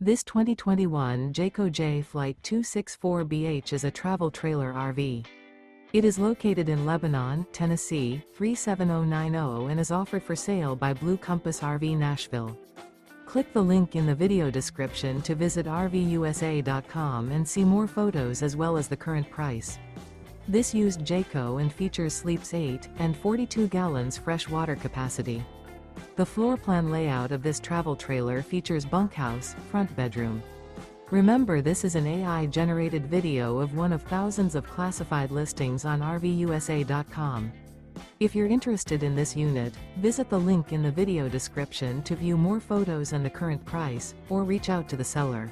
This 2021 Jayco Jay Flight 264BH is a travel trailer RV. It is located in Lebanon, Tennessee, 37090 and is offered for sale by Blue Compass RV Nashville. Click the link in the video description to visit RVUSA.com and see more photos as well as the current price. This used Jayco and features sleeps 8 and 42 gallons fresh water capacity. The floor plan layout of this travel trailer features bunkhouse, front bedroom. Remember, this is an AI-generated video of one of thousands of classified listings on RVUSA.com. If you're interested in this unit, visit the link in the video description to view more photos and the current price, or reach out to the seller.